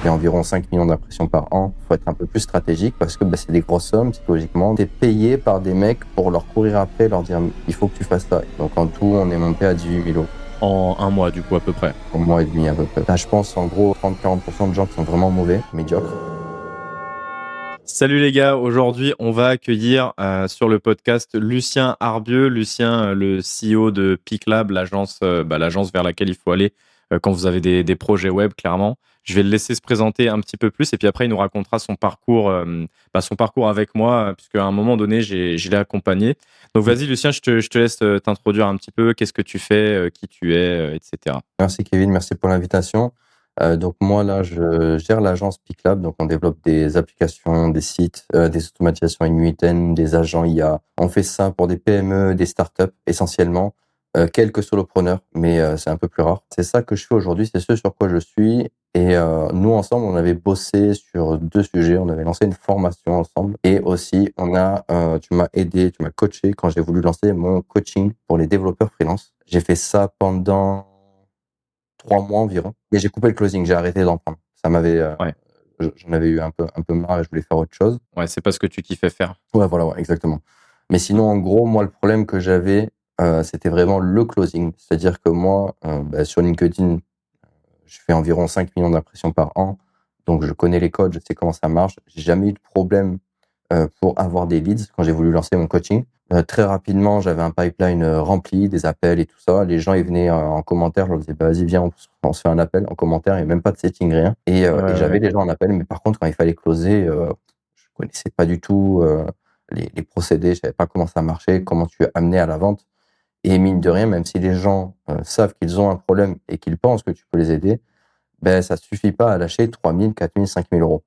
Il y a environ 5 millions d'impressions par an. Il faut être un peu plus stratégique parce que c'est des grosses sommes psychologiquement. Tu es payé par des mecs pour leur courir après, leur dire il faut que tu fasses ça. Donc en tout, on est monté à 18 000 euros. En un mois, du coup, à peu près. Un mois et demi à peu près. Là, je pense en gros 30-40% de gens qui sont vraiment mauvais, médiocres. Salut les gars, aujourd'hui on va accueillir sur le podcast Lucien Arbieux. Lucien, le CEO de PicLab, l'agence vers laquelle il faut aller quand vous avez des projets web, clairement. Je vais le laisser se présenter un petit peu plus et puis après il nous racontera son parcours avec moi, puisque à un moment donné je l'ai accompagné. Donc vas-y Lucien, je te laisse t'introduire un petit peu, qu'est-ce que tu fais, qui tu es, etc. Merci Kevin, merci pour l'invitation. Donc moi là, je gère l'agence PicLab. Donc on développe des applications, des sites, des automatisations in-unitaines, des agents IA. On fait ça pour des PME, des startups essentiellement, quelques solopreneurs, mais c'est un peu plus rare. C'est ça que je fais aujourd'hui, c'est ce sur quoi je suis. Et nous ensemble, on avait bossé sur 2 sujets. On avait lancé une formation ensemble et aussi tu m'as aidé, tu m'as coaché quand j'ai voulu lancer mon coaching pour les développeurs freelance. J'ai fait ça pendant 3 mois environ. Et j'ai coupé le closing, j'ai arrêté d'en prendre. Ça m'avait, Ouais. j'en avais eu un peu marre et je voulais faire autre chose. Ouais, c'est pas ce que tu kiffais faire. Ouais, voilà, ouais, exactement. Mais sinon, en gros, moi, le problème que j'avais, c'était vraiment le closing. C'est-à-dire que moi, sur LinkedIn, je fais environ 5 millions d'impressions par an. Donc, je connais les codes, je sais comment ça marche. J'ai jamais eu de problème pour avoir des leads quand j'ai voulu lancer mon coaching. Très rapidement, j'avais un pipeline rempli, des appels et tout ça. Les gens, ils venaient en commentaire, je leur disais, vas-y, viens, on se fait un appel en commentaire, et même pas de setting, rien. Et j'avais les gens en appel, mais par contre, quand il fallait closer, je connaissais pas du tout les procédés, je savais pas comment ça marchait, comment tu amenais à la vente. Et mine de rien, même si les gens savent qu'ils ont un problème et qu'ils pensent que tu peux les aider, ça suffit pas à lâcher 3 000, 4 000, 5 000 euros.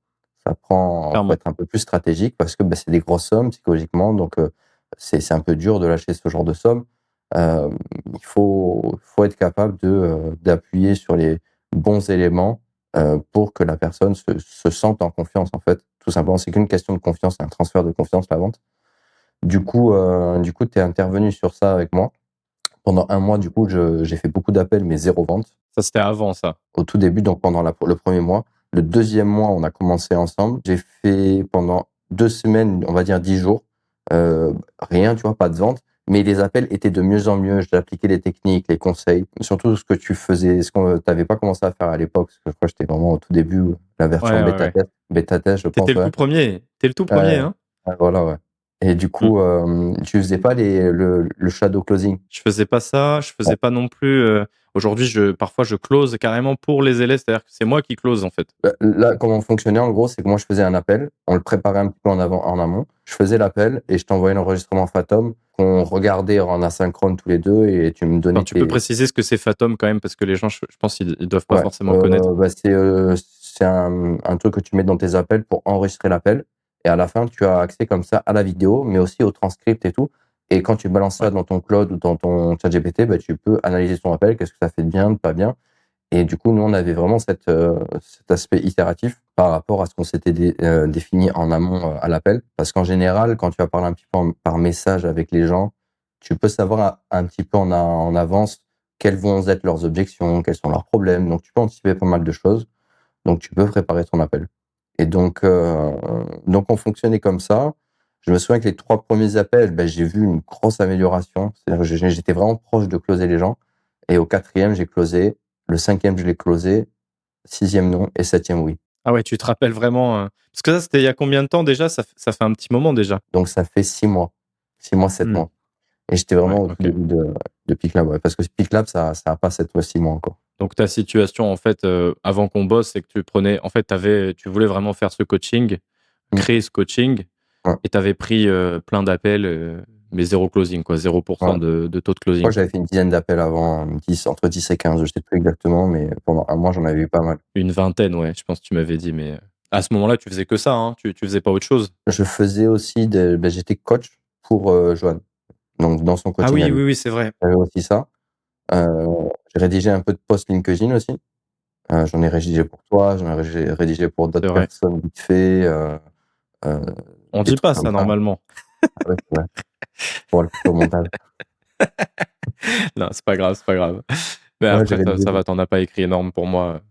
Faut être un peu plus stratégique parce que c'est des grosses sommes psychologiquement, donc c'est un peu dur de lâcher ce genre de sommes. Il faut être capable d'appuyer sur les bons éléments pour que la personne se sente en confiance, en fait. Tout simplement, c'est qu'une question de confiance, c'est un transfert de confiance, la vente. Du coup, tu es intervenu sur ça avec moi. Pendant 1 mois, du coup, j'ai fait beaucoup d'appels, mais 0 vente. Ça, c'était avant ça. Au tout début, donc pendant le premier mois. Le deuxième mois, on a commencé ensemble. J'ai fait pendant 2 semaines, on va dire 10 jours, rien, tu vois, pas de vente. Mais les appels étaient de mieux en mieux. J'ai appliqué les techniques, les conseils, surtout ce que tu faisais, ce qu'on t'avais pas commencé à faire à l'époque, parce que je crois que j'étais vraiment au tout début, la version Ouais, ouais, ouais. bêta test, je pense, T'étais le ouais. tout premier. T'es le tout premier, Ouais, hein. ouais, voilà, ouais. Et du coup, tu faisais pas le shadow closing? Je faisais pas ça. Je faisais pas non plus. Aujourd'hui, parfois, je close carrément pour les élèves. C'est-à-dire que c'est moi qui close, en fait. Là, comment on fonctionnait, en gros, c'est que moi, je faisais un appel, on le préparait un petit peu en amont. Je faisais l'appel et je t'envoyais l'enregistrement Fathom qu'on regardait en asynchrone tous les deux et tu me donnais Alors, tu peux préciser ce que c'est Fathom quand même, parce que les gens, je pense, ils doivent pas forcément connaître. C'est un truc que tu mets dans tes appels pour enregistrer l'appel. Et à la fin, tu as accès comme ça à la vidéo, mais aussi au transcript et tout. Et quand tu balances ça dans ton cloud ou dans ton chat GPT, tu peux analyser ton appel, qu'est-ce que ça fait de bien, de pas bien. Et du coup, nous, on avait vraiment cet aspect itératif par rapport à ce qu'on s'était défini en amont à l'appel. Parce qu'en général, quand tu vas parler un petit peu par message avec les gens, tu peux savoir un petit peu en avance quelles vont être leurs objections, quels sont leurs problèmes. Donc, tu peux anticiper pas mal de choses. Donc, tu peux préparer ton appel. Et donc on fonctionnait comme ça. Je me souviens que les 3 premiers appels, j'ai vu une grosse amélioration. C'est-à-dire que j'étais vraiment proche de closer les gens. Et au 4e, j'ai closé. Le 5e, je l'ai closé. 6e, non. Et 7e, oui. Ah ouais, tu te rappelles vraiment. Parce que ça, c'était il y a combien de temps déjà? Ça fait un petit moment déjà. Donc, ça fait 6 mois. 6 mois, 7 mois. Et j'étais Ouais, vraiment au tout ok. début de PicLab. Ouais, parce que PicLab, ça n'a pas 7 mois, 6 mois encore. Donc, ta situation, en fait, avant qu'on bosse, c'est que tu prenais. En fait, tu voulais vraiment faire ce coaching, créer ce coaching, Ouais. et tu avais pris plein d'appels, mais zéro closing, quoi, 0% Ouais. de taux de Je crois closing. que j'avais fait une dizaine d'appels avant, entre 10 et 15, je ne sais plus exactement, mais pendant 1 mois, j'en avais eu pas mal. Une vingtaine, ouais, je pense que tu m'avais dit, mais à ce moment-là, tu faisais que ça, hein, tu faisais pas autre chose. Je faisais aussi j'étais coach pour Joanne. Donc, dans son Ah coaching à oui, lui. oui, oui, c'est vrai. J'avais aussi ça. J'ai rédigé un peu de posts LinkedIn aussi. J'en ai rédigé pour toi, j'en ai rédigé pour C'est d'autres vrai. personnes vite fait. On Des dit trucs pas comme ça ça. normalement. Ah ouais, c'est vrai. Pour le couper au montage. Non, c'est pas grave, c'est pas grave. Mais Ouais, j'ai après, rédigé. ça va, t'en as pas écrit énorme pour moi.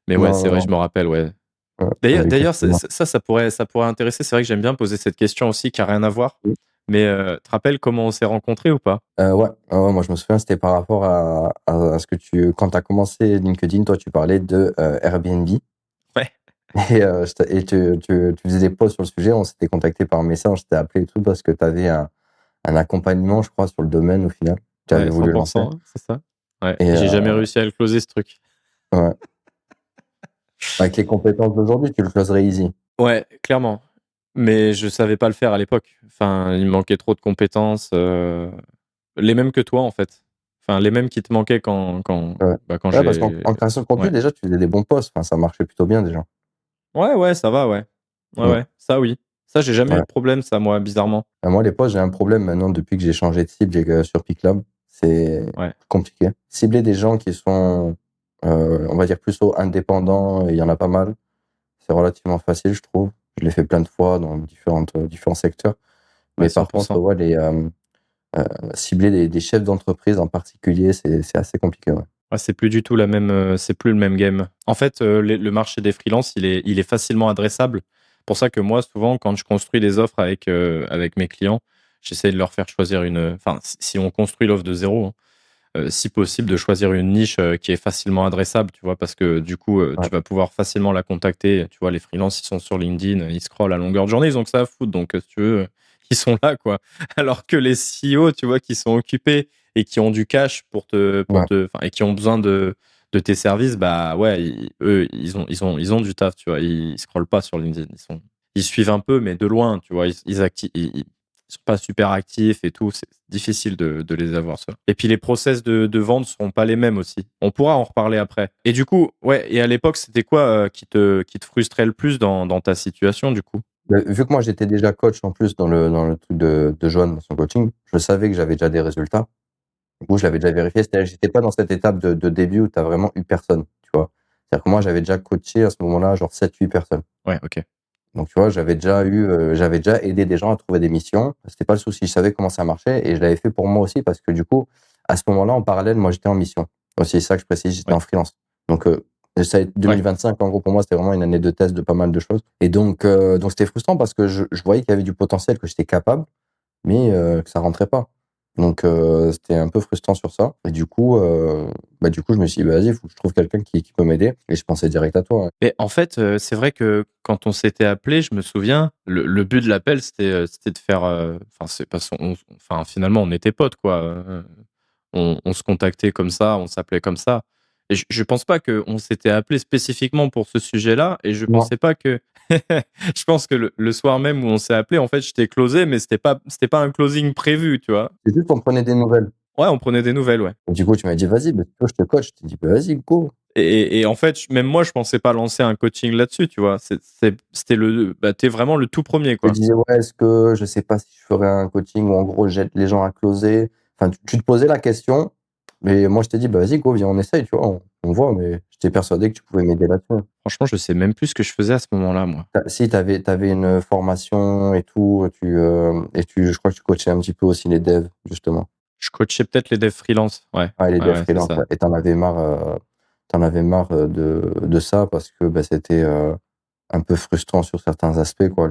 Mais ouais, Non, c'est non, vrai, je non. me rappelle, ouais. Ouais, D'ailleurs, effectivement. ça pourrait intéresser. C'est vrai que j'aime bien poser cette question aussi qui a rien à voir. Mais tu te rappelles comment on s'est rencontrés ou pas? Ouais, ouais, moi je me souviens, c'était par rapport à ce que quand tu as commencé LinkedIn, toi tu parlais de Airbnb Ouais. et tu faisais des posts sur le sujet, on s'était contacté par message, je t'ai appelé et tout parce que tu avais un accompagnement, je crois, sur le domaine au final, que tu avais Ouais, voulu lancer. 100%, c'est ça. Ouais. Et Et j'ai jamais réussi à le closer ce truc. ouais, avec les compétences d'aujourd'hui, tu le closerais easy. Ouais, clairement. Mais je savais pas le faire à l'époque. Enfin, il me manquait trop de compétences, les mêmes que toi en fait. Enfin, les mêmes qui te manquaient Ouais, quand ouais parce qu'en j'ai création de contenu, ouais. déjà, tu faisais des bons posts, enfin, ça marchait plutôt bien déjà. Ouais, ouais, ça va, ouais. Ouais, Ouais, ouais, ça oui. Ça, j'ai jamais eu ouais. de problème ça, moi, bizarrement. Moi, les posts, j'ai un problème maintenant depuis que j'ai changé de cible sur PicLab. C'est Ouais. compliqué. Cibler des gens qui sont, on va dire, plutôt indépendants, il y en a pas mal. C'est relativement facile, je trouve. Je l'ai fait plein de fois dans différents secteurs. Ouais, Mais par contre, 100%. ouais, cibler des chefs d'entreprise en particulier, c'est assez compliqué. Ouais. Ouais, c'est plus du tout c'est plus le même game. En fait, le marché des freelances, il est facilement adressable. Pour ça que moi, souvent, quand je construis des offres avec mes clients, j'essaie de leur faire choisir enfin, si on construit l'offre de zéro, hein, si possible, de choisir une niche qui est facilement adressable, tu vois, parce que du coup, Ouais, tu vas pouvoir facilement la contacter. Tu vois, les freelances, ils sont sur LinkedIn, ils scrollent à longueur de journée, ils ont que ça à foutre. Donc, si tu veux, ils sont là, quoi. Alors que les CEO, tu vois, qui sont occupés et qui ont du cash ouais, enfin, et qui ont besoin de tes services, bah ouais, eux, ils ont du taf, tu vois. Ils scrollent pas sur LinkedIn. Ils suivent un peu, mais de loin, tu vois. Ils sont pas super actifs et tout. C'est difficile de les avoir, ça. Et puis les process de vente seront pas les mêmes aussi. On pourra en reparler après. Et du coup, ouais. Et à l'époque, c'était quoi qui te frustrait le plus dans ta situation, du coup? Vu que moi j'étais déjà coach en plus dans le truc de Joanne, dans son coaching, je savais que j'avais déjà des résultats. Du coup, je l'avais déjà vérifié. C'est-à-dire que j'étais pas dans cette étape de début où tu as vraiment eu personne, tu vois. C'est-à-dire que moi, j'avais déjà coaché à ce moment-là, genre 7-8 personnes. Ouais, ok. Donc, tu vois, j'avais déjà aidé des gens à trouver des missions. C'était pas le souci. Je savais comment ça marchait et je l'avais fait pour moi aussi parce que du coup, à ce moment-là, en parallèle, moi, j'étais en mission. Aussi, c'est ça que je précise, j'étais Ouais, en freelance. Donc, ça a été ouais. 2025, en gros, pour moi, c'était vraiment une année de test de pas mal de choses. Et donc c'était frustrant parce que je voyais qu'il y avait du potentiel, que j'étais capable, mais que ça rentrait pas. Donc c'était un peu frustrant sur ça. Et du coup, je me suis dit: «Bah, vas-y, il faut que je trouve quelqu'un qui peut m'aider» et je pensais direct à toi, ouais. Mais en fait, c'est vrai que quand on s'était appelé, je me souviens, le but de l'appel, c'était de faire, enfin, c'est parce qu'on enfin, finalement, on était potes, quoi, on se contactait comme ça, on s'appelait comme ça et je pense pas qu'on s'était appelé spécifiquement pour ce sujet-là et je Non, pensais pas que je pense que le soir même où on s'est appelé, en fait, je t'ai closé, mais c'était pas un closing prévu, tu vois? c'est juste on prenait des nouvelles. Ouais, on prenait des nouvelles, ouais. Et du coup, tu m'as dit: «Vas-y, bah, si tu veux, je te coach». Je t'ai dit: «Bah, vas-y, go». Et en fait, même moi, je pensais pas lancer un coaching là-dessus, tu vois? C'était bah, tu vraiment le tout premier, Tu me quoi. disais: «Ouais, est-ce que je sais pas si je ferais un coaching où en gros j'aide les gens à closer». Enfin, tu te posais la question, mais moi je t'ai dit: «Bah, vas-y, go, viens, on essaye», tu vois? On voit, mais j'étais persuadé que tu pouvais m'aider là-dessus. Franchement, je sais même plus ce que je faisais à ce moment-là, moi. Si tu avais une formation et tout, je crois que tu coachais un petit peu aussi les devs, justement. Je coachais peut-être les devs freelance. Ouais, Ouais, les ouais, devs ouais, c'est freelance, ça. ouais, et tu en avais marre, de ça parce que, bah, c'était, un peu frustrant sur certains aspects, quoi.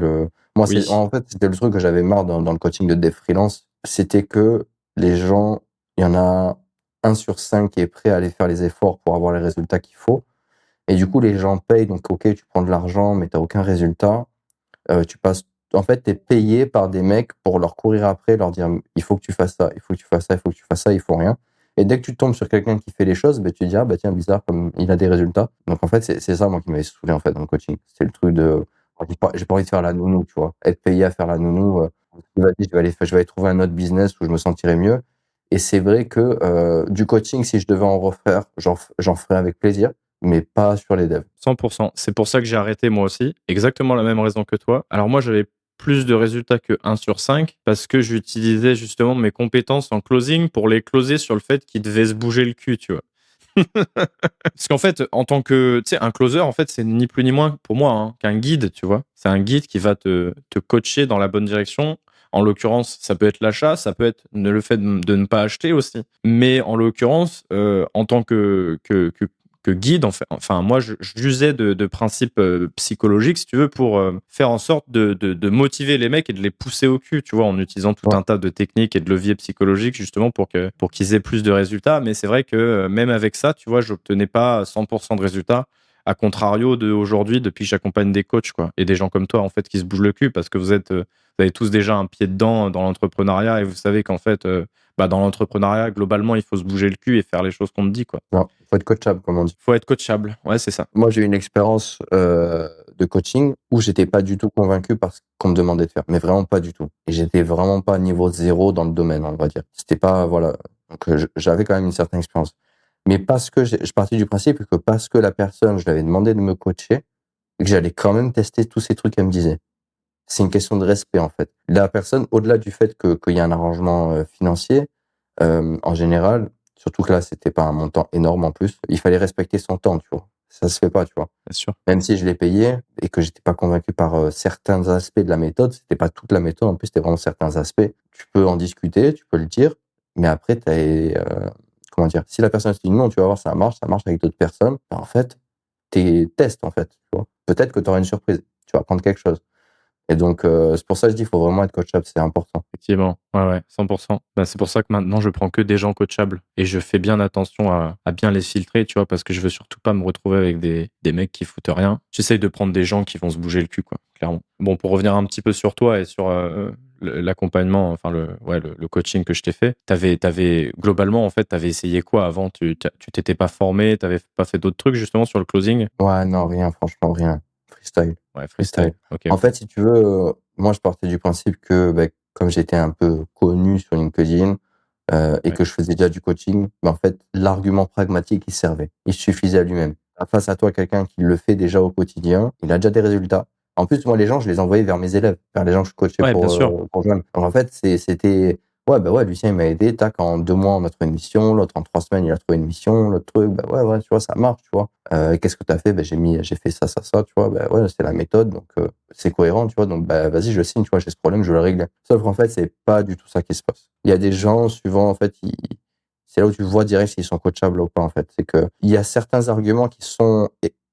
Moi, Oui, en fait, c'était le truc que j'avais marre dans le coaching de dev freelance, c'était que les gens, il y en a 1 sur 5 qui est prêt à aller faire les efforts pour avoir les résultats qu'il faut et du coup, les gens payent donc OK, tu prends de l'argent mais tu as aucun résultat. Tu passes En fait, tu es payé par des mecs pour leur courir après, leur dire: «Il faut que tu fasses ça, il faut que tu fasses ça, il faut que tu fasses ça», ils font rien et dès que tu tombes sur quelqu'un qui fait les choses, beh, tu te dis: «Ah bah tiens, bizarre comme il a des résultats». Donc en fait, c'est ça moi qui m'avait saoulé en fait dans le coaching. C'est le truc de j'ai pas envie de faire la nounou, tu vois? Être payé à faire la nounou, vas-y, je vais aller trouver un autre business où je me sentirai mieux et c'est vrai que, du coaching, si je devais en refaire, j'en ferais avec plaisir, mais pas sur les devs. 100%. C'est pour ça que j'ai arrêté moi aussi. Exactement la même raison que toi. Alors moi, j'avais plus de résultats que 1 sur 5 parce que j'utilisais justement mes compétences en closing pour les closer sur le fait qu'ils devaient se bouger le cul, tu vois. Parce qu'en fait, en tant que, tu sais, un closer, en fait, c'est ni plus ni moins pour moi hein, qu'un guide, tu vois. C'est un guide qui va te coacher dans la bonne direction. En l'occurrence, ça peut être l'achat, ça peut être le fait de ne pas acheter aussi. Mais en l'occurrence, en tant guide. Enfin, moi, j'usais de principes psychologiques, si tu veux, pour faire en sorte de motiver les mecs et de les pousser au cul, tu vois, en utilisant tout Ouais. un tas de techniques et de leviers psychologiques, justement, pour qu'ils aient plus de résultats. Mais c'est vrai que même avec ça, tu vois, j'obtenais pas 100% de résultats. À contrario d'aujourd'hui, depuis que j'accompagne des coachs, quoi, et des gens comme toi, en fait, qui se bougent le cul parce que vous avez tous déjà un pied dedans dans l'entrepreneuriat et vous savez qu'en fait, dans l'entrepreneuriat, globalement, il faut se bouger le cul et faire les choses qu'on te dit, quoi. Non, faut être coachable, comme on dit. Faut être coachable. Ouais, c'est ça. Moi, j'ai eu une expérience de coaching où j'étais pas du tout convaincu par ce qu'on me demandait de faire, mais vraiment pas du tout. Et j'étais vraiment pas niveau zéro dans le domaine, on va dire. C'était pas, voilà. Donc, j'avais quand même une certaine expérience. Mais parce que je partais du principe que parce que la personne, je lui avais demandé de me coacher, et que j'allais quand même tester tous ces trucs qu'elle me disait. C'est une question de respect, en fait. La personne, au-delà du fait qu'il y a un arrangement financier, en général, surtout que là, c'était pas un montant énorme en plus, il fallait respecter son temps, tu vois. Ça se fait pas, tu vois. Bien sûr. Même si je l'ai payé et que j'étais pas convaincu par certains aspects de la méthode, c'était pas toute la méthode, en plus, c'était vraiment certains aspects. Tu peux en discuter, tu peux le dire, mais après, comment dire, si la personne se dit non, tu vas voir, ça marche avec d'autres personnes, en fait, t'es test, en fait, tu vois. Peut-être que tu auras une surprise, tu vas apprendre quelque chose. Et donc, c'est pour ça que je dis, il faut vraiment être coachable, c'est important. Effectivement, ouais, 100%. C'est pour ça que maintenant, je prends que des gens coachables et je fais bien attention à bien les filtrer, tu vois, parce que je veux surtout pas me retrouver avec des mecs qui foutent rien. J'essaye de prendre des gens qui vont se bouger le cul, quoi, clairement. Bon, pour revenir un petit peu sur toi et sur l'accompagnement, enfin, le coaching que je t'ai fait, globalement, en fait, t'avais essayé quoi avant? Tu t'étais pas formé, t'avais pas fait d'autres trucs, justement, sur le closing? Ouais, non, rien, franchement, rien. Freestyle. Ouais, freestyle. Freestyle. Ok, En ok. fait, si tu veux, moi, je partais du principe que, comme j'étais un peu connu sur LinkedIn, et Ouais. que je faisais déjà du coaching, en fait, l'argument pragmatique, il servait. Il suffisait à lui-même. Face à toi, quelqu'un qui le fait déjà au quotidien, il a déjà des résultats. En plus, moi, les gens, je les envoyais vers mes élèves, vers les gens que je coachais Ouais, bien sûr. pour jeunes. Donc, en fait, c'était, ouais, Lucien, il m'a aidé, tac, en 2 mois, on a trouvé une mission, l'autre en 3 semaines, il a trouvé une mission, l'autre truc, ouais, tu vois, ça marche, tu vois. Qu'est-ce que t'as fait? J'ai fait ça, tu vois, ouais, c'est la méthode, donc, c'est cohérent, tu vois, donc, vas-y, je signe, tu vois, j'ai ce problème, je le règle. Sauf qu'en fait, c'est pas du tout ça qui se passe. Il y a des gens, suivant, en fait, c'est là où tu vois direct s'ils sont coachables ou pas, en fait. C'est que, il y a certains arguments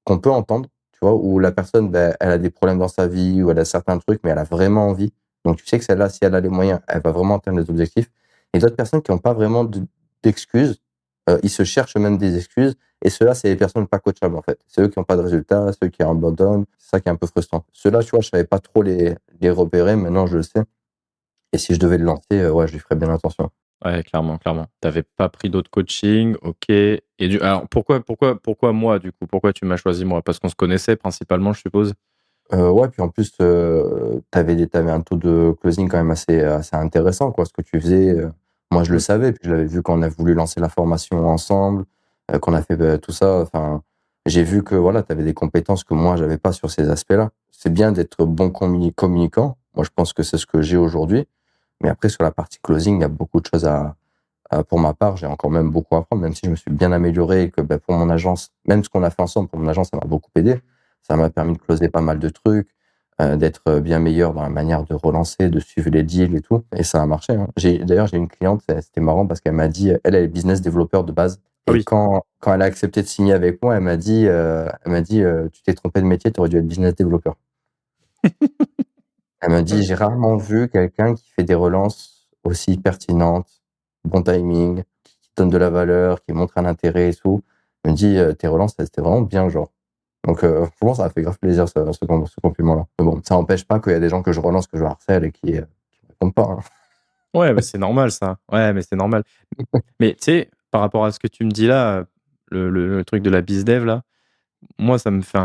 qu'on peut entendre, tu vois, où la personne, elle a des problèmes dans sa vie, ou elle a certains trucs, mais elle a vraiment envie. Donc, tu sais que celle-là, si elle a les moyens, elle va vraiment atteindre les objectifs. Et d'autres personnes qui n'ont pas vraiment d'excuses, ils se cherchent même des excuses. Et ceux-là, c'est les personnes pas coachables, en fait. C'est eux qui n'ont pas de résultats, ceux qui abandonnent. C'est ça qui est un peu frustrant. Ceux-là, tu vois, je savais pas trop les repérer. Maintenant, je le sais. Et si je devais le lancer, ouais, je lui ferais bien attention. Ouais, clairement, clairement. T'avais pas pris d'autres coaching, ok. Alors, pourquoi moi, du coup? Pourquoi tu m'as choisi moi? Parce qu'on se connaissait principalement, je suppose? Ouais, puis en plus, t'avais un taux de closing quand même assez intéressant, quoi. Ce que tu faisais, moi, je le Mm. savais, puis je l'avais vu quand on a voulu lancer la formation ensemble, qu'on a fait tout ça. Enfin, j'ai vu que voilà, t'avais des compétences que moi, j'avais pas sur ces aspects-là. C'est bien d'être bon communicant. Moi, je pense que c'est ce que j'ai aujourd'hui. Mais après, sur la partie closing, il y a beaucoup de choses pour ma part, j'ai encore même beaucoup à apprendre, même si je me suis bien amélioré et que pour mon agence, même ce qu'on a fait ensemble pour mon agence, ça m'a beaucoup aidé. Ça m'a permis de closer pas mal de trucs, d'être bien meilleur dans la manière de relancer, de suivre les deals et tout. Et ça a marché, hein. D'ailleurs, j'ai une cliente, c'était marrant parce qu'elle m'a dit, elle est business développeur de base. Ah Et oui. quand elle a accepté de signer avec moi, elle m'a dit, tu t'es trompé de métier, tu aurais dû être business développeur. Elle m'a dit, j'ai rarement vu quelqu'un qui fait des relances aussi pertinentes, bon timing, qui donne de la valeur, qui montre un intérêt et tout. Elle me dit, tes relances, c'était vraiment bien, genre. Donc, franchement, ça m'a fait grave plaisir, ce compliment-là. Mais bon, ça n'empêche pas qu'il y a des gens que je relance, que je harcèle et qui me répondent pas, hein. Ouais, mais c'est normal ça. Ouais, mais c'est normal. Mais tu sais, par rapport à ce que tu me dis là, le truc de la bizdev là, moi ça me fait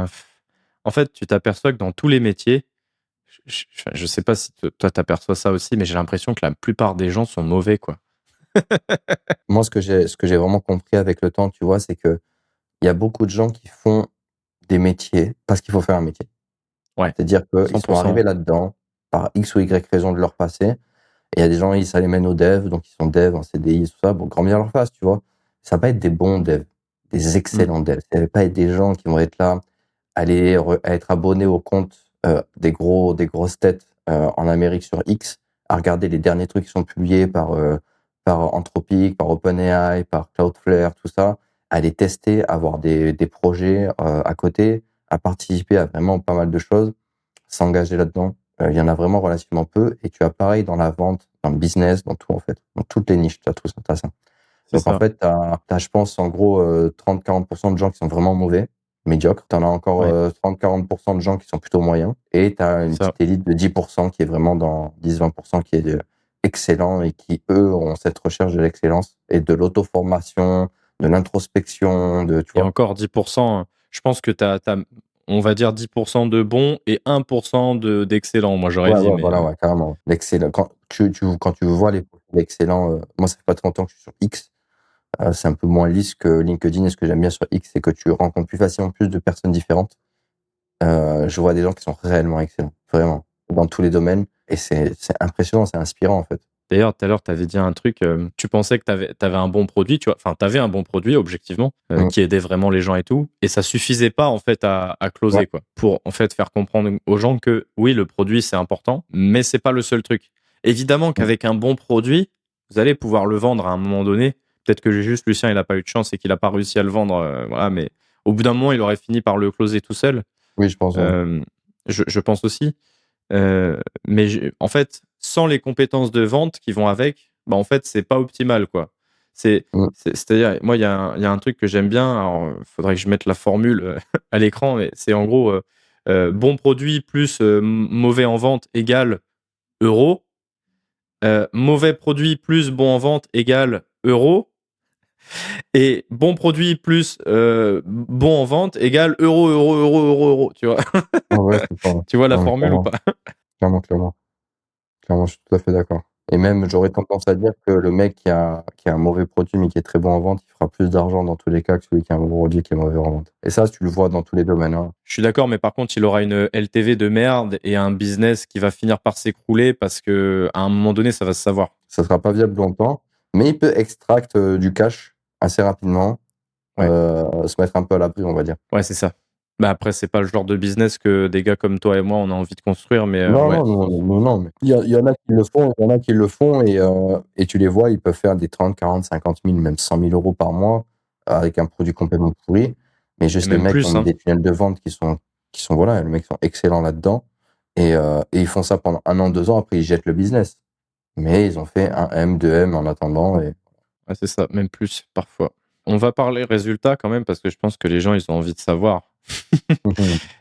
En fait, tu t'aperçois que dans tous les métiers, je sais pas si toi t'aperçois ça aussi, mais j'ai l'impression que la plupart des gens sont mauvais, quoi. Moi, ce que j'ai vraiment compris avec le temps, tu vois, c'est que il y a beaucoup de gens qui font des métiers parce qu'il faut faire un métier. Ouais, C'est-à-dire qu'ils sont 100%. arrivés là-dedans par X ou Y raison de leur passé. Et il y a des gens, ça les mène au dev, donc ils sont devs en CDI, tout ça, bon, grand bien leur face, tu vois. Ça va pas être des bons devs, des Mmh. excellents devs. Ça va pas être des gens qui vont être là, à être abonnés au compte des grosses têtes en Amérique sur X, à regarder les derniers trucs qui sont publiés par Anthropic, par OpenAI, par Cloudflare, tout ça, à les tester, à avoir des projets à côté, à participer à vraiment pas mal de choses, s'engager là-dedans. Il y en a vraiment relativement peu. Et tu as pareil dans la vente, dans le business, dans tout en fait. Dans toutes les niches, tu as tout ça. T'as ça. C'est Donc en ça. fait, t'as, je pense, en gros 30-40% de gens qui sont vraiment mauvais, médiocres. Tu en as encore Ouais, 30-40% de gens qui sont plutôt moyens. Et tu as c'est une ça. petite élite de 10% qui est vraiment dans 10-20% qui est excellent et qui, eux, ont cette recherche de l'excellence et de l'auto-formation, de l'introspection, tu Et vois. encore 10%, je pense que on va dire 10% de bons et 1% d'excellents, moi j'aurais Ouais, dit, ouais, mais voilà, ouais, carrément. L'excellent. Quand tu vois les profils excellents, moi, ça fait pas très longtemps que je suis sur X. C'est un peu moins lisse que LinkedIn. Et ce que j'aime bien sur X, c'est que tu rencontres plus facilement plus de personnes différentes. Je vois des gens qui sont réellement excellents, vraiment, dans tous les domaines. Et c'est impressionnant, c'est inspirant, en fait. d'ailleurs, tout à l'heure, tu avais dit un truc, tu pensais que tu avais un bon produit, tu vois, enfin, tu avais un bon produit, objectivement, Mm. qui aidait vraiment les gens et tout, et ça suffisait pas, en fait, à Ouais. closer, quoi, pour, en fait, faire comprendre aux gens que, oui, le produit, c'est important, mais c'est pas le seul truc. Évidemment Mm. qu'avec un bon produit, vous allez pouvoir le vendre à un moment donné. Peut-être que juste Lucien, il a pas eu de chance et qu'il a pas réussi à le vendre, voilà, mais au bout d'un moment, il aurait fini par le closer tout seul. Oui, je pense, ouais. Euh, je pense aussi. Mais en fait, sans les compétences de vente qui vont avec, bah, en fait, c'est pas optimal, quoi. Mm. C'est-à-dire, moi, il y a un truc que j'aime bien. Alors, faudrait que je mette la formule à l'écran, mais c'est en gros bon produit plus mauvais en vente égale euro. Mauvais produit plus bon en vente égale euro. Et bon produit plus bon en vente égale euro, euro, euro, euro, euro. Tu vois, Ouais, ouais, c'est ça. tu vois la Non, mais formule ou clairement, pas? clairement, clairement. Clairement, je suis tout à fait d'accord. Et même, j'aurais tendance à dire que le mec qui a un mauvais produit, mais qui est très bon en vente, il fera plus d'argent dans tous les cas que celui qui a un bon produit qui est mauvais en vente. Et ça, tu le vois dans tous les domaines, hein. Je suis d'accord, mais par contre, il aura une LTV de merde et un business qui va finir par s'écrouler parce que à un moment donné, ça va se savoir. Ça sera pas viable longtemps, mais il peut extract du cash assez rapidement, Ouais, se mettre un peu à l'abri, on va dire. ouais, c'est ça. Bah après, c'est pas le genre de business que des gars comme toi et moi, on a envie de construire, mais Non, ouais. non, non, mais il y en a qui le font, il y en a qui le font et tu les vois, ils peuvent faire des 30, 40, 50 000, même 100 000 euros par mois avec un produit complètement pourri. Mais Et juste les même mecs qui plus, ont hein. des tunnels de vente qui sont voilà, les mecs sont excellents là-dedans et ils font ça pendant 1 an, 2 ans, après ils jettent le business. Mais ils ont fait un M, 2 M en attendant et Ouais, c'est ça, même plus parfois. On va parler résultats quand même parce que je pense que les gens, ils ont envie de savoir.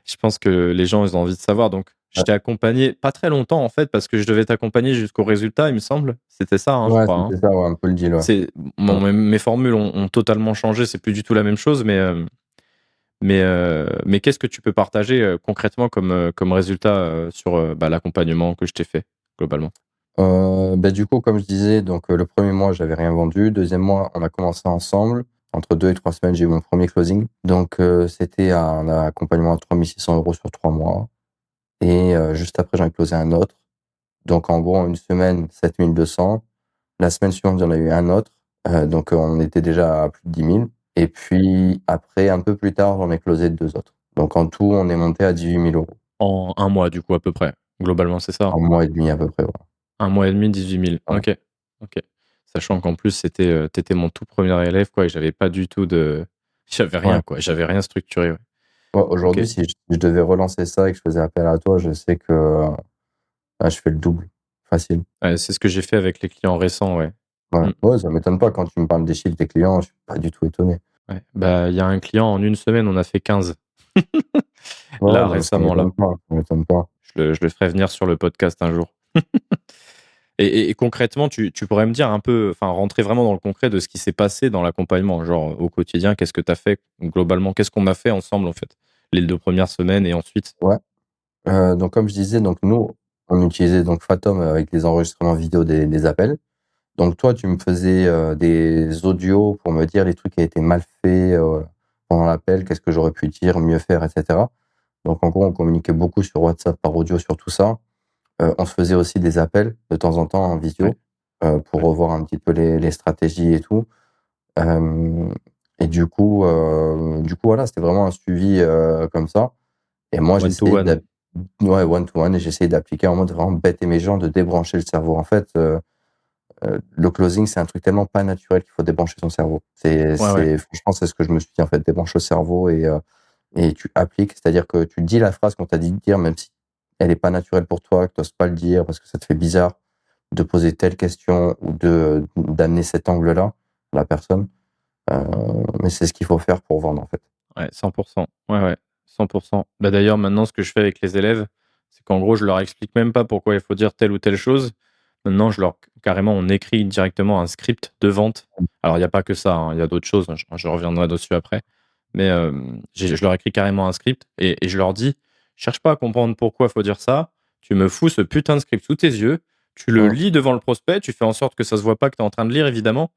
Je pense que les gens, ils ont envie de savoir. Donc, je ouais, t'ai accompagné pas très longtemps en fait parce que je devais t'accompagner jusqu'au résultat, il me semble. C'était ça, hein, je ouais, crois, hein. c'était ça, ouais, un peu le deal, ouais. C'est Ouais. bon, mes formules ont totalement changé, c'est plus du tout la même chose, mais qu'est-ce que tu peux partager concrètement comme résultat sur bah, l'accompagnement que je t'ai fait globalement? Bah, du coup, comme je disais, donc le premier mois, j'avais rien vendu. Deuxième mois, on a commencé ensemble. Entre 2 et 3 semaines, j'ai eu mon premier closing. Donc, c'était un accompagnement à 3 600 € sur 3 mois. Et juste après, j'en ai closé un autre. Donc, en gros, en une semaine, 7 200. La semaine suivante, j'en ai eu un autre. Donc, on était déjà à plus de 10 000. Et puis, après, un peu plus tard, j'en ai closé 2 autres. Donc, en tout, on est monté à 18 000 € En un mois, du coup, à peu près. Globalement, c'est ça? en mois et demi à peu près. Voilà. Un mois et demi, 18 000. Ouais. Ok. Ok. Sachant qu'en plus, t'étais mon tout premier élève, quoi, et j'avais pas du tout de. J'avais rien, Ouais. quoi. J'avais rien structuré. Ouais. Ouais, Ok. aujourd'hui, si je devais relancer ça et que je faisais appel à toi, je sais que je fais le double. Facile. Ouais, c'est ce que j'ai fait avec les clients récents, ouais. Ouais. Mm. Ouais, ça m'étonne pas quand tu me parles des chiffres des clients, je suis pas du tout étonné. Ouais. Bah, il y a un client, en une semaine, on a fait 15. Ouais, Là, ouais, non, mais ça récemment, là. m'étonne pas, ça m'étonne pas. Je le ferai venir sur le podcast un jour. Et concrètement, tu pourrais me dire un peu, enfin, rentrer vraiment dans le concret de ce qui s'est passé dans l'accompagnement, genre au quotidien, qu'est-ce que tu as fait globalement, qu'est-ce qu'on a fait ensemble en fait, les 2 premières semaines et ensuite? Ouais. Donc comme je disais, donc nous, on utilisait donc Fathom avec les enregistrements vidéo des appels. Donc toi, tu me faisais des audios pour me dire les trucs qui étaient mal faits pendant l'appel, qu'est-ce que j'aurais pu dire, mieux faire, etc. Donc en gros, on communiquait beaucoup sur WhatsApp par audio sur tout ça. On se faisait aussi des appels de temps en temps en Ouais, visio, pour ouais. revoir un petit peu les stratégies et tout. Hem et du coup, voilà, c'était vraiment un suivi, comme ça et moi, One to j'essayais one. ouais, one to one et j'essayais d'appliquer en mode vraiment bête et méchant, de débrancher le cerveau. En fait, le closing, c'est un truc tellement pas naturel qu'il faut débrancher son cerveau. Franchement, c'est ce que je me suis dit, en fait, débranche le cerveau et tu appliques, c'est-à-dire que tu dis la phrase qu'on t'a dit de dire, même si elle est pas naturelle pour toi, que tu oses pas le dire parce que ça te fait bizarre de poser telle question ou d'amener cet angle-là à la personne. Mais c'est ce qu'il faut faire pour vendre, en fait. Ouais, 100%. Ouais, 100%. Bah, d'ailleurs, maintenant, ce que je fais avec les élèves, c'est qu'en gros, je leur explique même pas pourquoi il faut dire telle ou telle chose. Maintenant, carrément, on écrit directement un script de vente. Alors, il n'y a pas que ça, hein, il y a d'autres choses, hein, je reviendrai dessus après. Mais je leur écris carrément un script et je leur dis, cherche pas à comprendre pourquoi il faut dire ça. Tu me fous ce putain de script sous tes yeux. Tu le lis devant le prospect. Tu fais en sorte que ça se voit pas que tu es en train de lire, évidemment.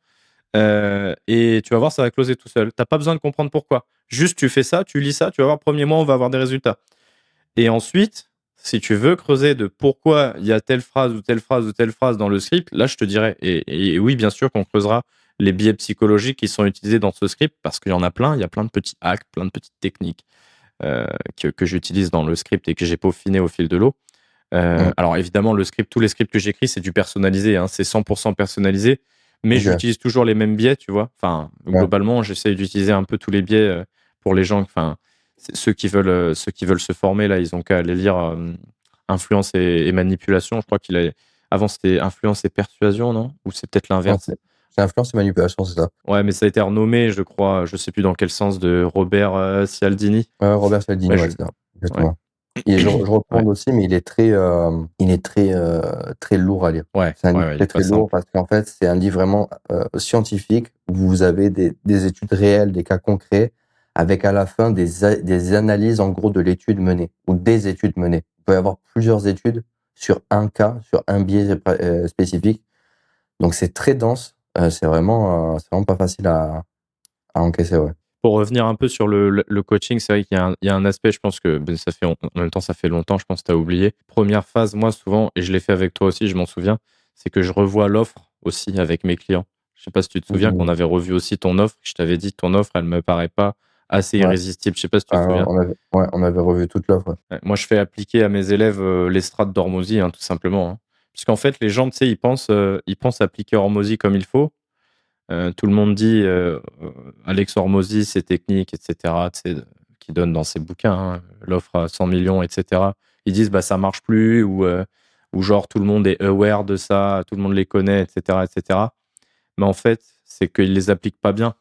Et tu vas voir, ça va closer tout seul. T'as pas besoin de comprendre pourquoi. Juste, tu fais ça, tu lis ça, tu vas voir, premier mois, on va avoir des résultats. Et ensuite, si tu veux creuser de pourquoi il y a telle phrase ou telle phrase ou telle phrase dans le script, là, je te dirais, et oui, bien sûr qu'on creusera les biais psychologiques qui sont utilisés dans ce script, parce qu'il y en a plein, il y a plein de petits hacks, plein de petites techniques que j'utilise dans le script et que j'ai peaufiné au fil de l'eau. Alors évidemment, tous les scripts que j'écris, c'est du personnalisé, hein, c'est 100% personnalisé, mais j'utilise toujours les mêmes biais, tu vois. Enfin, globalement, j'essaie d'utiliser un peu tous les biais pour les gens. Enfin, ceux qui veulent se former là, ils ont qu'à aller lire influence et manipulation. Je crois avant c'était influence et persuasion, non? Ou c'est peut-être l'inverse. C'est influence et manipulation, c'est ça. Ouais, mais ça a été renommé, je crois, je sais plus dans quel sens, de Robert Cialdini. Robert Cialdini, ouais, c'est ça, exactement. Et je recommande aussi, mais il est très lourd à lire. Ouais, c'est un livre très lourd parce qu'en fait, c'est un livre vraiment scientifique où vous avez des études réelles, des cas concrets, avec à la fin des analyses en gros de l'étude menée ou des études menées. Vous pouvez avoir plusieurs études sur un cas, sur un biais spécifique. Donc c'est très dense. C'est vraiment pas facile à encaisser, ouais. Pour revenir un peu sur le coaching, c'est vrai qu'il y a un aspect, je pense que en même temps, ça fait longtemps, je pense que tu as oublié. Première phase, moi, souvent, et je l'ai fait avec toi aussi, je m'en souviens, c'est que je revois l'offre aussi avec mes clients. Je sais pas si tu te souviens qu'on avait revu aussi ton offre. Je t'avais dit, ton offre, elle me paraît pas assez irrésistible. Je sais pas si tu te souviens. On avait revu toute l'offre. Ouais, moi, je fais appliquer à mes élèves les strates d'Hormozy, hein, tout simplement. Hein. Puisqu'en fait, les gens, tu sais, ils pensent appliquer Hormozy comme il faut. Tout le monde dit Alex Hormozy, ses techniques, etc., qu'il donne dans ses bouquins, hein, l'offre à 100 millions, etc. Ils disent ça marche plus, ou genre tout le monde est aware de ça, tout le monde les connaît, etc., etc. Mais en fait, c'est qu'ils les appliquent pas bien.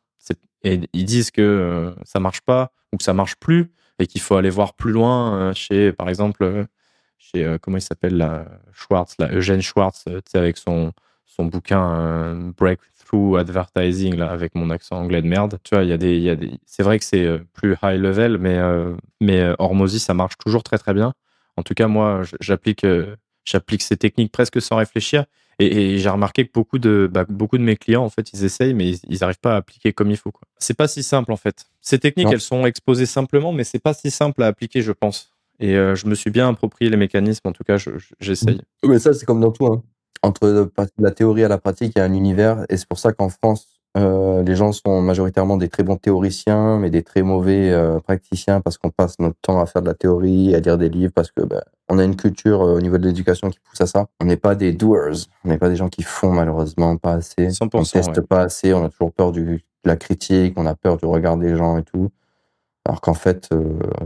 Et ils disent que ça marche pas ou que ça marche plus et qu'il faut aller voir plus loin chez, par exemple, comment il s'appelle là, Schwartz, là, Eugène Schwartz, avec son bouquin Breakthrough Advertising, là, avec mon accent anglais de merde. Tu vois, c'est vrai que c'est plus high level, mais Hormozy, ça marche toujours très très bien. En tout cas, moi, j'applique ces techniques presque sans réfléchir. Et j'ai remarqué que beaucoup de mes clients, en fait, ils essayent, mais ils n'arrivent pas à appliquer comme il faut, quoi. C'est pas si simple, en fait. Ces techniques, elles sont exposées simplement, mais c'est pas si simple à appliquer, je pense. Et je me suis bien approprié les mécanismes, en tout cas, j'essaye. Mais ça, c'est comme dans tout, hein. Entre la théorie à la pratique, il y a un univers, et c'est pour ça qu'en France, les gens sont majoritairement des très bons théoriciens, mais des très mauvais praticiens, parce qu'on passe notre temps à faire de la théorie, à lire des livres, parce que on a une culture au niveau de l'éducation qui pousse à ça. On n'est pas des doers, on n'est pas des gens qui font malheureusement pas assez. 100%, on teste pas assez, on a toujours peur de la critique, on a peur du regard des gens et tout. Alors qu'en fait,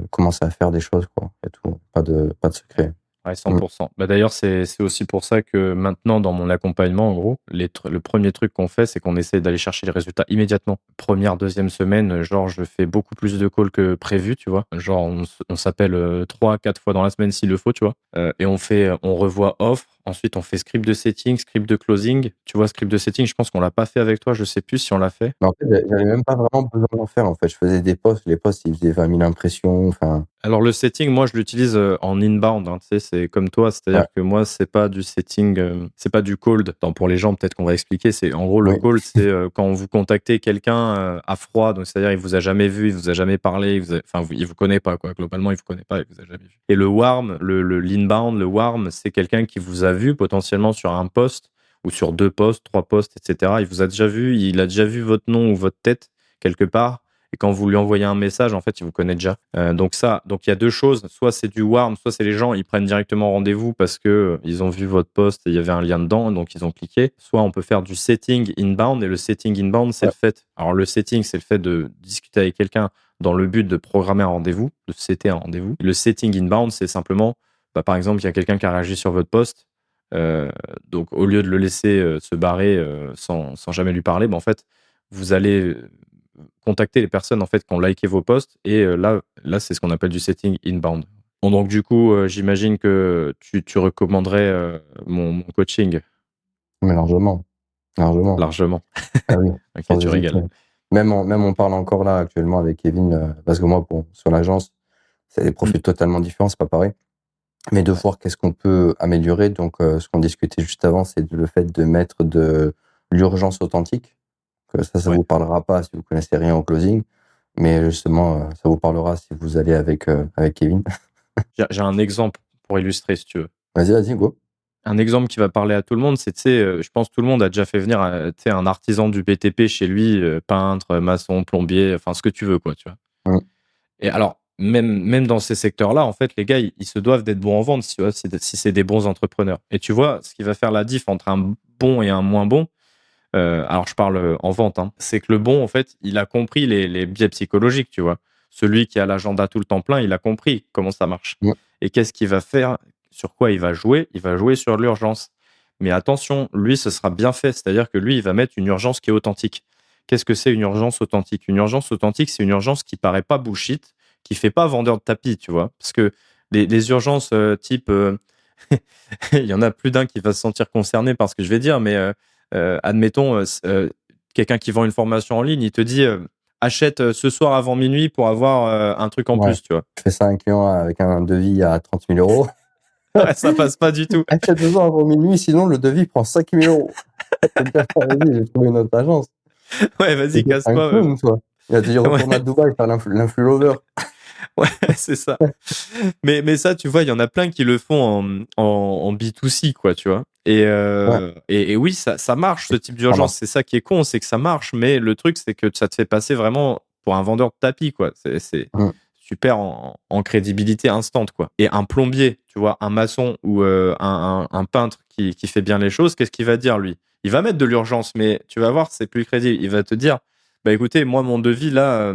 commencer à faire des choses, quoi, et tout, pas de secret. Ouais, 100%. D'ailleurs, c'est aussi pour ça que maintenant, dans mon accompagnement, en gros, le premier truc qu'on fait, c'est qu'on essaie d'aller chercher les résultats immédiatement. Première, deuxième semaine, genre, je fais beaucoup plus de calls que prévu, tu vois. Genre, on s'appelle 3-4 fois dans la semaine s'il le faut, tu vois. Et on revoit offre. Ensuite, on fait script de setting, script de closing. Tu vois, script de setting, je pense qu'on l'a pas fait avec toi. Je sais plus si on l'a fait. Mais en fait, j'avais même pas vraiment besoin d'en faire, en fait. Je faisais des posts. Les posts, ils faisaient 20 000 impressions, enfin. Alors, le setting, moi, je l'utilise en inbound, hein, tu sais, c'est comme toi, c'est-à-dire que moi, c'est pas du setting, c'est pas du cold. Pour les gens, peut-être qu'on va expliquer, c'est en gros, le cold, c'est quand vous contactez quelqu'un à froid, donc c'est-à-dire il vous a jamais vu, il vous a jamais parlé, il vous connaît pas, quoi. Globalement, il vous connaît pas, il vous a jamais vu. Et le warm, l'inbound, le warm, c'est quelqu'un qui vous a vu potentiellement sur un post ou sur 2 posts, 3 posts, etc. Il vous a déjà vu, il a déjà vu votre nom ou votre tête quelque part. Et quand vous lui envoyez un message, en fait, il vous connaît déjà. Donc il y a deux choses. Soit c'est du warm, soit c'est les gens, ils prennent directement rendez-vous parce que ils ont vu votre post et il y avait un lien dedans, donc ils ont cliqué. Soit on peut faire du setting inbound. Et le setting inbound, c'est Ouais. le fait. Alors le setting, c'est le fait de discuter avec quelqu'un dans le but de programmer un rendez-vous, de setter un rendez-vous. Le setting inbound, c'est simplement, par exemple, il y a quelqu'un qui a réagi sur votre post. Donc, au lieu de le laisser se barrer sans jamais lui parler, en fait, vous allez contacter les personnes en fait, qui ont liké vos posts. Et là c'est ce qu'on appelle du setting inbound. Bon, donc, du coup, j'imagine que tu recommanderais mon coaching Mais largement, largement. largement. Ah oui, Ok, sans tu hésiter. régales. Même on parle encore là actuellement avec Kevin, parce que moi, bon, sur l'agence, c'est des Mm. profils totalement différents, c'est pas pareil. Mais de voir qu'est-ce qu'on peut améliorer. Donc, ce qu'on discutait juste avant, c'est le fait de mettre de l'urgence authentique. Que ça Ouais. vous parlera pas si vous connaissez rien au closing. Mais justement, ça vous parlera si vous allez avec Kevin. J'ai un exemple pour illustrer, si tu veux. Vas-y, go. Un exemple qui va parler à tout le monde, c'est, tu sais, je pense que tout le monde a déjà fait venir, tu sais, un artisan du BTP chez lui, peintre, maçon, plombier, enfin ce que tu veux, quoi, tu vois. Mmh. Et alors, même dans ces secteurs-là, en fait, les gars, ils se doivent d'être bons en vente, si, tu vois, si c'est des bons entrepreneurs. Et tu vois, ce qui va faire la diff entre un bon et un moins bon, alors je parle en vente, hein, c'est que le bon, en fait, il a compris les biais psychologiques, tu vois. Celui qui a l'agenda tout le temps plein, il a compris comment ça marche. Mmh. Et qu'est-ce qu'il va faire? Sur quoi il va jouer? Il va jouer sur l'urgence. Mais attention, lui, ce sera bien fait. C'est-à-dire que lui, il va mettre une urgence qui est authentique. Qu'est-ce que c'est une urgence authentique? Une urgence authentique, c'est une urgence qui paraît pas bullshit, qui fait pas vendeur de tapis, tu vois. Parce que les urgences type... il y en a plus d'un qui va se sentir concerné par ce que je vais dire, mais admettons, quelqu'un qui vend une formation en ligne, il te dit achète ce soir avant minuit pour avoir un truc en Ouais. plus, tu vois. Je fais ça à un client avec un devis à 30 000 euros. Ouais, ça passe pas du tout. Achète ce soir avant minuit, sinon le devis prend 5 000 euros. Tu vas te dire, vas-y, j'ai trouvé une autre agence. Ouais, Tu vas-y, es un casse-toi, meuf. clown, toi. Il va te dire, retourne à Ouais, Dubaï faire l'influ lover. ouais, c'est ça. Mais ça, tu vois, il y en a plein qui le font en B2C, quoi, tu vois. Ouais, Et oui, ça marche, ce type ça d'urgence. marche. C'est ça qui est con, c'est que ça marche, mais le truc, c'est que ça te fait passer vraiment pour un vendeur de tapis, quoi. C'est Mmh. super en crédibilité instant, quoi. Et un plombier, tu vois, un maçon ou un peintre qui fait bien les choses, qu'est-ce qu'il va dire, lui? Il va mettre de l'urgence, mais tu vas voir, c'est plus crédible. Il va te dire, bah écoutez, moi, mon devis, là,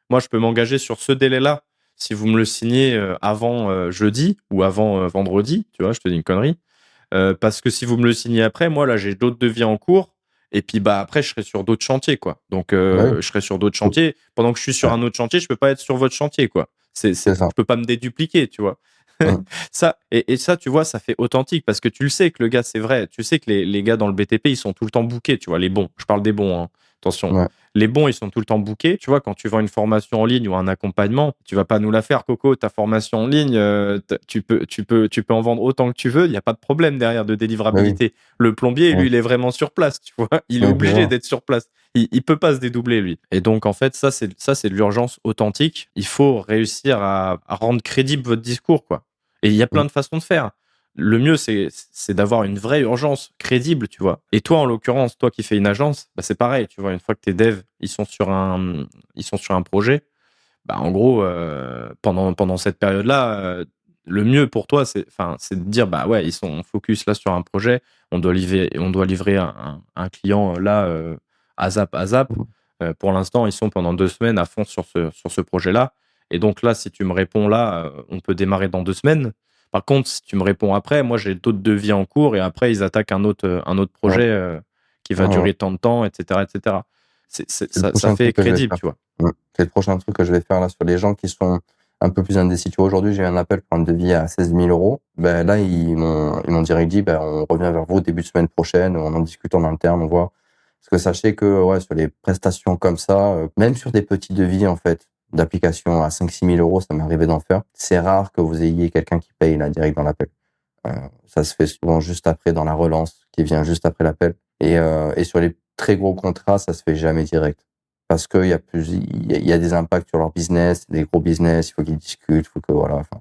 moi, je peux m'engager sur ce délai-là si vous me le signez avant jeudi ou avant vendredi, tu vois, je te dis une connerie. Parce que si vous me le signez après, moi, là, j'ai d'autres devis en cours. Et puis, bah, après, je serai sur d'autres chantiers, quoi. Donc, Bah oui. je serai sur d'autres chantiers. Pendant que je suis sur Ouais, un autre chantier, je peux pas être sur votre chantier, quoi. c'est ça. Je peux pas me dédupliquer, tu vois. Mmh. Ça, et ça, tu vois, ça fait authentique parce que tu le sais que le gars, c'est vrai. Tu sais que les gars dans le BTP, ils sont tout le temps bookés, tu vois, les bons. Je parle des bons, hein. Attention. Ouais. Les bons, ils sont tout le temps bookés. Tu vois, quand tu vends une formation en ligne ou un accompagnement, tu vas pas nous la faire, Coco, ta formation en ligne, tu peux en vendre autant que tu veux. Il n'y a pas de problème derrière de Bah oui. délivrabilité. Le plombier, lui, Oui. il est vraiment sur place, tu vois. Il est Oui, obligé toujours. d'être sur place. Il peut pas se dédoubler, lui. Et donc, en fait, ça, c'est de l'urgence authentique. Il faut réussir à rendre crédible votre discours, quoi. Et il y a plein Mmh. de façons de faire. Le mieux, c'est d'avoir une vraie urgence crédible, tu vois. Et toi, en l'occurrence, toi qui fais une agence, bah, c'est pareil, tu vois. Une fois que tes devs, ils sont sur un projet, bah, en gros, pendant cette période-là, le mieux pour toi, c'est de dire, bah ouais, ils sont focus là sur un projet, on doit livrer un client là, à zap. Mmh. Pour l'instant, ils sont pendant 2 semaines à fond sur ce projet-là. Et donc là, si tu me réponds là, on peut démarrer dans 2 semaines. Par contre, si tu me réponds après, moi j'ai d'autres devis en cours et après ils attaquent un autre Ouais. projet qui Ouais, va ouais. durer tant de temps, etc., etc. C'est le Ça prochain fait truc que je vais crédible, faire. tu vois. Mmh. C'est le prochain truc que je vais faire là sur les gens qui sont un peu plus indécis. Tu vois, aujourd'hui, j'ai eu un appel pour un devis à 16 000 euros. Ben, là, ils m'ont direct dit, ben, on revient vers vous début de semaine prochaine, on en discute en interne, on voit. Parce que sachez que, ouais, sur les prestations comme ça, même sur des petits devis, en fait, d'application à 5 000 6 000 euros, ça m'est arrivé d'en faire. C'est rare que vous ayez quelqu'un qui paye, là, direct dans l'appel. Euh, Ça se fait souvent juste après dans la relance, qui vient juste après l'appel. Et sur les très gros contrats, ça se fait jamais direct. Parce il y a des impacts sur leur business, des gros business, il faut qu'ils discutent, il faut que, voilà, enfin.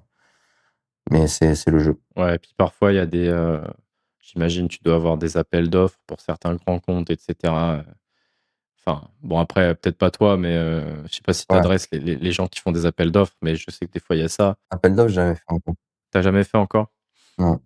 Mais c'est le jeu. Ouais, et puis parfois, il y a des. J'imagine, tu dois avoir des appels d'offres pour certains grands comptes, etc. Enfin, bon, après, peut-être pas toi, mais je sais pas si tu Ouais, adresses les gens qui font des appels d'offres, mais je sais que des fois, il y a ça. appel d'offres, j'ai jamais fait encore. T'as jamais fait encore? Non.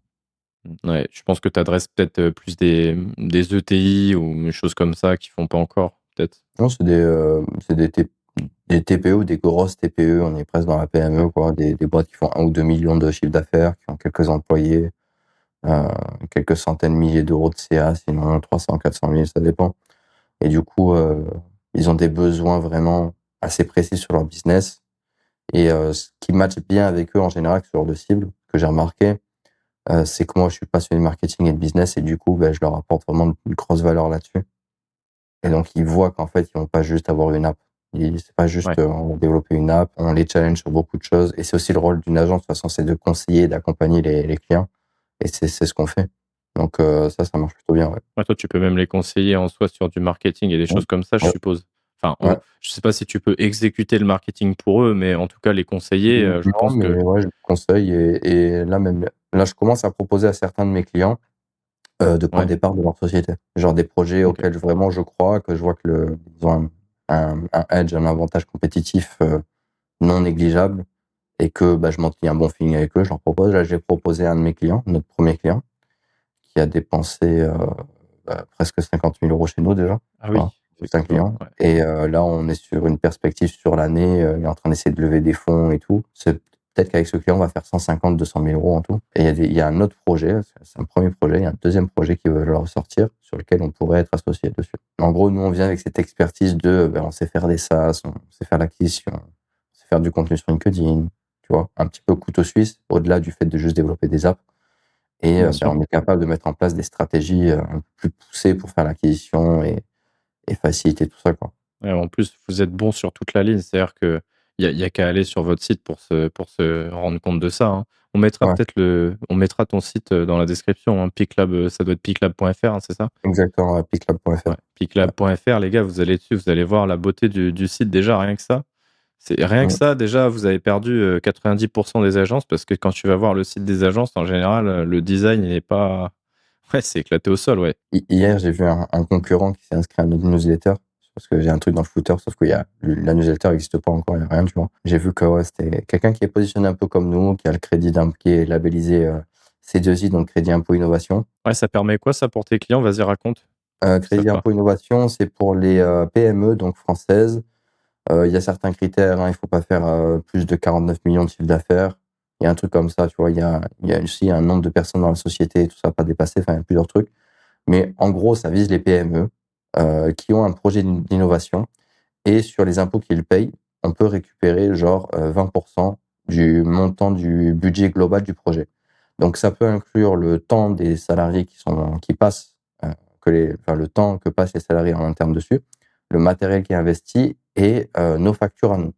Ouais, je pense que tu adresses peut-être plus des ETI ou des choses comme ça qui font pas encore, peut-être. Non, c'est des TPE, des grosses TPE, on est presque dans la PME, quoi, des boîtes qui font 1 ou 2 millions de chiffre d'affaires, qui ont quelques employés, heu, quelques centaines de milliers d'euros de CA, sinon 300 000 400 000, ça dépend. Et du coup, ils ont des besoins vraiment assez précis sur leur business. Et ce qui matche bien avec eux en général, ce genre de cible, que j'ai remarqué, c'est que moi je suis passionné de marketing et de business, et du coup, je leur apporte vraiment une grosse valeur là-dessus. Et donc ils voient qu'en fait, ils vont pas juste avoir une app. C'est pas juste, Ouais. on va développer une app, on les challenge sur beaucoup de choses, et c'est aussi le rôle d'une agence, de toute façon, c'est de conseiller et d'accompagner les clients, et c'est ce qu'on fait. Donc ça marche plutôt bien, ouais. Ouais, toi, tu peux même les conseiller en soi sur du marketing et des Ouais, choses comme ça, je ouais, suppose? Enfin, ouais. je sais pas si tu peux exécuter le marketing pour eux, mais en tout cas les conseiller, je Non, pense que mais ouais, je le conseille, et là, je commence à proposer à certains de mes clients, de prendre ouais, des parts de leur société. Genre des projets OK. auxquels vraiment je crois, que je vois que ils ont un edge, un avantage compétitif, non négligeable, et que, je m'entends un bon feeling avec eux, je leur propose. Là, j'ai proposé à un de mes clients, notre premier client, qui a dépensé, presque 50 000 € chez nous déjà. Ah Voilà, oui, c'est un effectivement, client. ouais. Et là, on est sur une perspective sur l'année, il est en train d'essayer de lever des fonds et tout. C'est peut-être qu'avec ce client, on va faire 150 000 200 000 € en tout. Et il y a un autre projet, c'est un premier projet, il y a un deuxième projet qui veut leur sortir, sur lequel on pourrait être associé dessus. En gros, nous, on vient avec cette expertise de, on sait faire des SaaS, on sait faire l'acquisition, on sait faire du contenu sur LinkedIn, tu vois? Un petit peu couteau suisse, au-delà du fait de juste développer des apps. Et Bien sûr. on est capable de mettre en place des stratégies, un peu plus poussées pour faire l'acquisition, et faciliter tout ça, quoi. Ouais, en plus, vous êtes bon sur toute la ligne. C'est-à-dire qu'il y a qu'à aller sur votre site pour se rendre compte de ça, hein. Ouais, On mettra ton site, dans la description, hein. Piclab, ça doit être piclab.fr, hein, c'est ça? exactement, ouais, piclab.fr. Ouais, Ouais, piclab.fr, les gars, vous allez dessus, vous allez voir la beauté du site déjà, rien que ça. C'est rien que mmh, ça, déjà, vous avez perdu, 90 des agences parce que quand tu vas voir le site des agences, en général, le design, il est pas ouais, c'est éclaté au sol, ouais. Hier, j'ai vu un concurrent qui s'est inscrit à notre newsletter, parce que j'ai un truc dans le footer, sauf que la newsletter n'existe pas encore, il y a rien, tu vois? J'ai vu que, ouais, c'était quelqu'un qui est positionné un peu comme nous, qui a le crédit d'impôt, qui est labellisé, C2I, donc crédit impôt innovation. Ouais, ça permet quoi ça pour tes clients? Vas-y, raconte. Ils savent Crédit pas. impôt innovation, c'est pour les, PME, donc françaises. Il y a certains critères, hein, il faut pas faire, plus de 49 millions de chiffre d'affaires. Il y a un truc comme ça, tu vois? Il y a aussi un nombre de personnes dans la société, tout ça à pas dépasser, enfin, il y a plusieurs trucs. Mais en gros, ça vise les PME, qui ont un projet d'innovation, et sur les impôts qu'ils payent, on peut récupérer genre, 20% du montant du budget global du projet. Donc ça peut inclure le temps des salariés qui passent, le temps que passent les salariés en interne dessus, le matériel qui est investi, et nos factures à nous.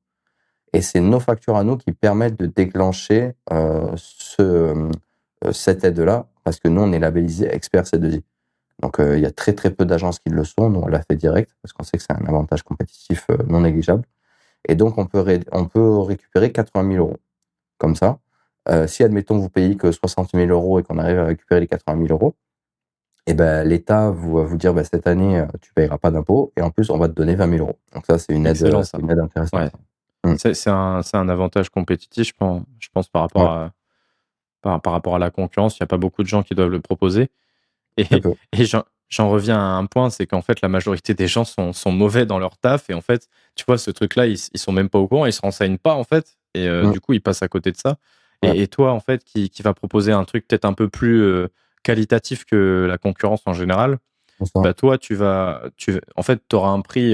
Et c'est nos factures à nous qui permettent de déclencher, cette aide-là, parce que nous, on est labellisé expert C2I. Donc il y a très, très peu d'agences qui le sont. Nous, on l'a fait direct parce qu'on sait que c'est un avantage compétitif, non négligeable, et donc on peut récupérer 80 000 € comme ça. Si admettons vous payez que 60 000 € et qu'on arrive à récupérer les 80 000 €, et l'État va vous dire: «Cette année, tu payeras pas d'impôts, et en plus on va te donner 20 000 €». Donc ça, Excellent c'est ça. une aide intéressante, Ouais. ça. Mmh, C'est un avantage compétitif, je pense ouais, par rapport à la concurrence. Il y a pas beaucoup de gens qui doivent le proposer et très peu. et j'en reviens à un point, c'est qu'en fait, la majorité des gens sont mauvais dans leur taf et en fait, tu vois, ce truc-là, ils sont même pas au courant, ils se renseignent pas, en fait et Mmh, du coup, ils passent à côté de ça ouais, et toi, en fait, qui va proposer un truc peut-être un peu plus, qualitatif que la concurrence en général, c'est ça, bah, toi, en fait, tu auras un prix,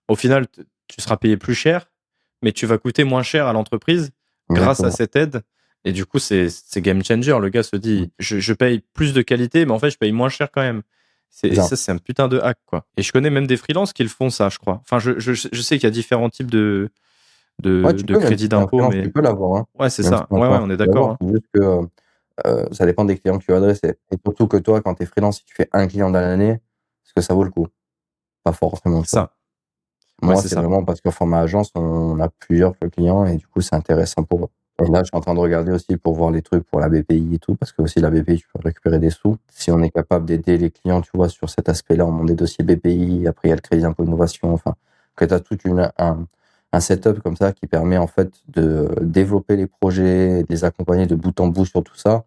au final, tu seras payé plus cher, mais tu vas coûter moins cher à l'entreprise grâce à exactement. cette aide et du coup, c'est game changer. Le gars se Mmh, dit: «Je paye plus de qualité, mais en fait, je paye moins cher quand même». c'est Et ça. ça, c'est un putain de hack, quoi et je connais même des freelances qui le font ça, je crois. Enfin, je sais qu'il y a différents types de Ouais, de tu de peux, même si crédits tu es un d'impôt, freelance, tu mais peux l'avoir, hein. ouais, c'est Même si ça. tu es un Ouais, ouais, freelance, on tu est peux d'accord, l'avoir. hein. C'est juste que, ça dépend des clients que tu vas adresser, et surtout que toi, quand tu es freelance, si tu fais un client dans l'année, est-ce que ça vaut le coup? Pas forcément, C'est tu vois? ça. Ouais, Moi, c'est c'est ça. vraiment parce qu'en format agence, on a plusieurs clients, et du coup, c'est intéressant pour eux. Et là, je suis en train de regarder aussi pour voir les trucs pour la BPI et tout, parce que aussi la BPI, tu peux récupérer des sous. Si on est capable d'aider les clients, tu vois, sur cet aspect-là, on monte des dossiers BPI, après il y a le crédit impôt innovation, enfin, que tu as tout un setup comme ça qui permet en fait de développer les projets, de les accompagner de bout en bout sur tout ça,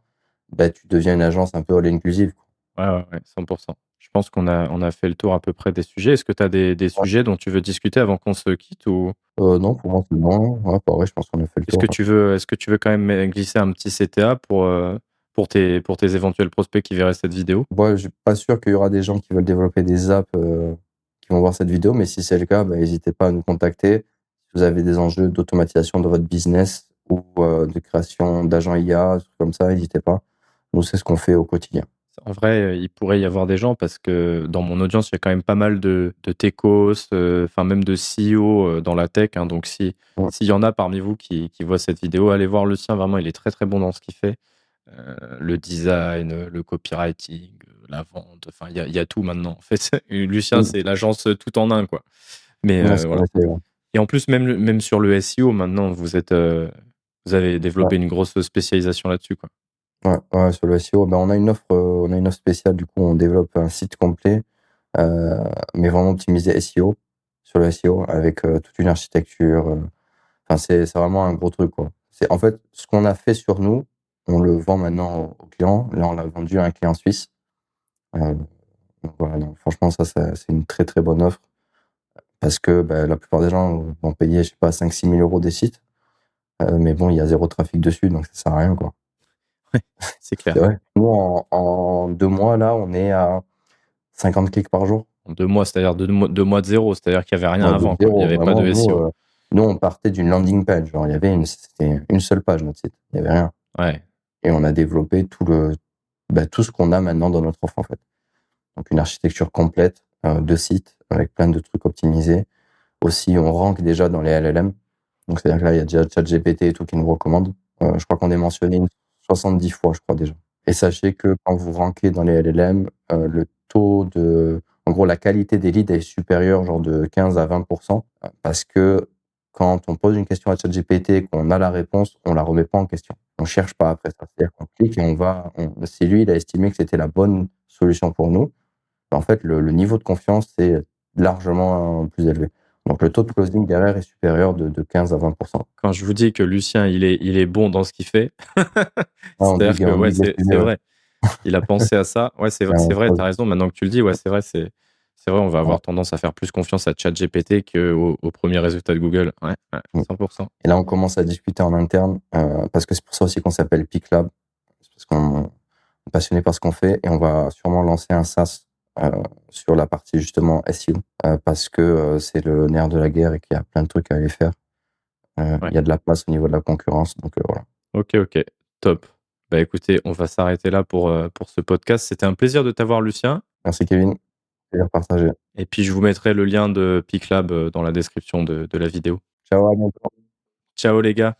bah, tu deviens une agence un peu all-inclusive. Ouais, 100%. Je pense qu'on a fait le tour à peu près des sujets. Est-ce que tu as des sujets dont tu veux discuter avant qu'on se quitte ou Non, pour moi, c'est bon. Ouais, pareil, je pense qu'on a fait le est-ce tour. que tu veux, est-ce que tu veux quand même glisser un petit CTA pour tes éventuels prospects qui verraient cette vidéo? Ouais, je suis pas sûr qu'il y aura des gens qui veulent développer des apps, qui vont voir cette vidéo, mais si c'est le cas, bah, n'hésitez pas à nous contacter. Si vous avez des enjeux d'automatisation de votre business ou, de création d'agents IA, des trucs comme ça, n'hésitez pas. Nous, c'est ce qu'on fait au quotidien. En vrai, il pourrait y avoir des gens parce que dans mon audience, il y a quand même pas mal de techos, enfin même de CEO, dans la tech, hein. Donc Mmh. s'il y en a parmi vous qui voient cette vidéo, allez voir le sien. Vraiment, il est très, très bon dans ce qu'il fait. Le design, le copywriting, la vente, enfin il y a tout maintenant. En fait, Lucien, Mmh. c'est l'agence, tout en un, quoi. Mais Ouais, c'est voilà. vrai, c'est vrai. Et en plus, même sur le SEO, maintenant, vous avez Ouais, développé une grosse spécialisation là-dessus, quoi. ouais, ouais, sur le SEO, bah, on a une offre spéciale, du coup, on développe un site complet, heu, mais vraiment optimisé SEO, sur le SEO avec, toute une architecture, enfin, c'est vraiment un gros truc, quoi. C'est en fait, ce qu'on a fait sur nous, on le vend maintenant aux clients. Là, on l'a vendu à un client suisse. Donc voilà, donc franchement, c'est une très, très bonne offre parce que, bah, la plupart des gens vont payer, je sais pas, 5 000 6 000 € des sites, mais bon, il y a zéro trafic dessus, donc ça sert à rien, quoi. Ouais, c'est clair. C'est vrai. Nous, en 2 mois, là, on est à 50 clics par jour. En 2 mois, c'est-à-dire 2 mois de zéro, c'est-à-dire qu'il y avait rien Ouais, de avant, quoi. Il y 0, avait pas vraiment, de SEO. nous, on partait d'une landing page, genre, il y avait c'était une seule page, notre site. Il y avait rien. Ouais. Et on a développé bah, tout ce qu'on a maintenant dans notre offre, en fait. Donc une architecture complète, de site avec plein de trucs optimisés. Aussi, on rank déjà dans les LLM. Donc c'est-à-dire que là, il y a déjà ChatGPT et tout qui nous recommande. Je crois qu'on est mentionné 70 fois, je crois déjà. Et sachez que quand vous rankez dans les LLM, le taux de en gros, la qualité des leads est supérieure, genre de 15 à 20 parce que quand on pose une question à ChatGPT et qu'on a la réponse, on la remet pas en question. On cherche pas après ça. C'est-à-dire qu'on clique et si lui, il a estimé que c'était la bonne solution pour nous, en fait, le niveau de confiance est largement, plus élevé. Donc le taux de closing derrière est supérieur de 15 à 20. Quand je vous dis que Lucien, il est bon dans ce qu'il fait, Ah, c'est-à-dire que on ouais, dit des c'est sujets, ouais. vrai. Il a pensé à ça. Ouais, c'est vrai, tu as raison. Maintenant que tu le dis, ouais, c'est vrai, c'est vrai, on va Ouais. avoir tendance à faire plus confiance à ChatGPT qu'au premier résultat de Google. Ouais, ouais, Mmh. 100%. Et là, on commence à discuter en interne, parce que c'est pour ça aussi qu'on s'appelle PicLab. C'est parce qu'on est passionné par ce qu'on fait et on va sûrement lancer un SaaS, heu, sur la partie justement SEO, parce que, c'est le nerf de la guerre et qu'il y a plein de trucs à aller faire. Ouais. Il y a de la place au niveau de la concurrence, donc voilà. OK, OK. Top. Bah, écoutez, on va s'arrêter là pour ce podcast. C'était un plaisir de t'avoir, Lucien. Merci Kevin, plaisir partagé. Et puis, je vous mettrai le lien de PicLab, dans la description de la vidéo. Ciao, à bientôt. Ciao les gars.